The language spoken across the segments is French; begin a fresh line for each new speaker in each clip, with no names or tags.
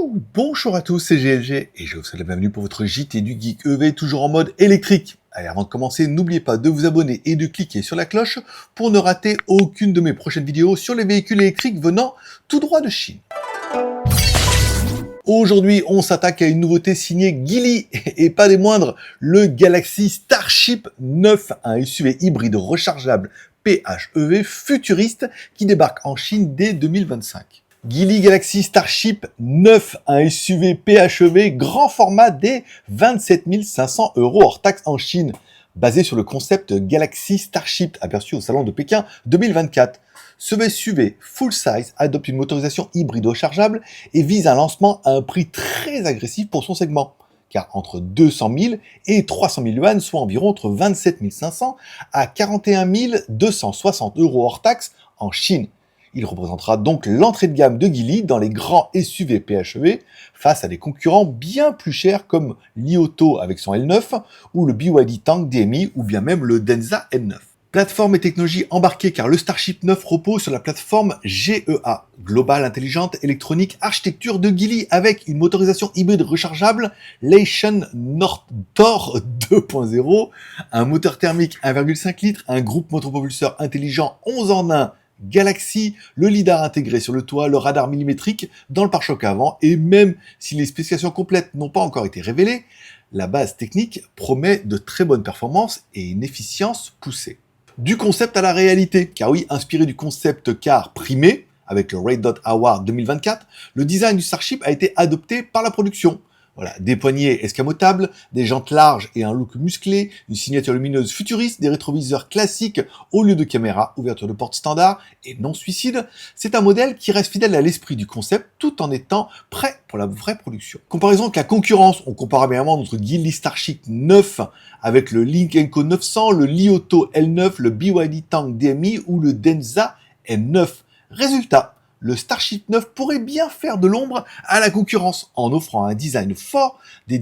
Bonjour à tous, c'est GLG et je vous souhaite la bienvenue pour votre JT du Geek EV, toujours en mode électrique. Allez, avant de commencer, n'oubliez pas de vous abonner et de cliquer sur la cloche pour ne rater aucune de mes prochaines vidéos sur les véhicules électriques venant tout droit de Chine. Aujourd'hui, on s'attaque à une nouveauté signée Geely et pas des moindres, le Galaxy Starship 9, un SUV hybride rechargeable PHEV futuriste qui débarque en Chine dès 2025. Geely Galaxy Starship 9, un SUV PHEV grand format dès 27 500 € hors taxe en Chine, basé sur le concept Galaxy Starship aperçu au salon de Pékin 2024. Ce SUV full size adopte une motorisation hybride rechargeable et vise un lancement à un prix très agressif pour son segment, car entre 200 000 et 300 000 yuan, soit environ entre 27 500 à 41 260 € hors taxe en Chine. Il représentera donc l'entrée de gamme de Geely dans les grands SUV PHEV face à des concurrents bien plus chers comme Li Auto avec son L9 ou le BYD Tank DMI ou bien même le Denza N9. Plateforme et technologie embarquées car le Starship 9 repose sur la plateforme GEA, Global Intelligent Electronic Architecture de Geely avec une motorisation hybride rechargeable Leishan Northor 2.0, un moteur thermique 1,5 litres, un groupe motopropulseur intelligent 11 en 1, Galaxy, le lidar intégré sur le toit, le radar millimétrique dans le pare-choc avant, et même si les spécifications complètes n'ont pas encore été révélées, la base technique promet de très bonnes performances et une efficience poussée. Du concept à la réalité, car oui, inspiré du concept car primé, avec le Red Dot Award 2024, le design du Starship a été adopté par la production. Voilà, des poignées escamotables, des jantes larges et un look musclé, une signature lumineuse futuriste, des rétroviseurs classiques au lieu de caméra, ouverture de porte standard et non suicide. C'est un modèle qui reste fidèle à l'esprit du concept tout en étant prêt pour la vraie production. Comparaison avec la concurrence, on compare évidemment notre Geely Starship 9 avec le Lynk & Co 900, le Li Auto L9, le BYD Tank DMI ou le Denza N9. Résultat, le Starship 9 pourrait bien faire de l'ombre à la concurrence en offrant un design fort, des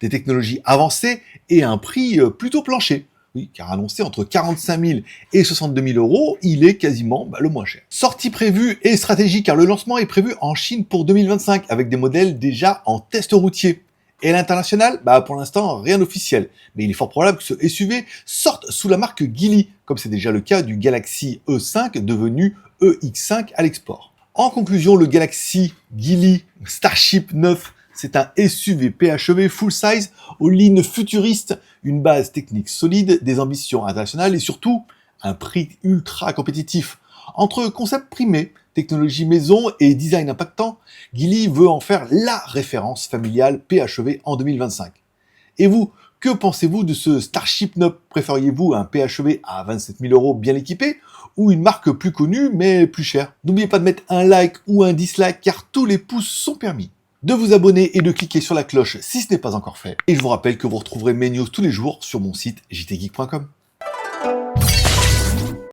technologies avancées et un prix plutôt plancher. Oui, car annoncé entre 45 000 et 62 000 €, il est quasiment le moins cher. Sortie prévue et stratégique car le lancement est prévu en Chine pour 2025 avec des modèles déjà en test routier. Et à l'international, pour l'instant, rien d'officiel. Mais il est fort probable que ce SUV sorte sous la marque Geely, comme c'est déjà le cas du Galaxy E5 devenu EX5 à l'export. En conclusion, le Galaxy Geely Starship 9, c'est un SUV PHEV full size aux lignes futuristes, une base technique solide, des ambitions internationales et surtout un prix ultra compétitif. Entre concept primé, technologie maison et design impactant, Geely veut en faire la référence familiale PHEV en 2025. Et vous, que pensez-vous de ce Starship 9? Préfériez-vous un PHEV à 27 000 € bien équipé ou une marque plus connue mais plus chère? N'oubliez pas de mettre un like ou un dislike car tous les pouces sont permis. De vous abonner et de cliquer sur la cloche si ce n'est pas encore fait. Et je vous rappelle que vous retrouverez mes news tous les jours sur mon site jtgeek.com.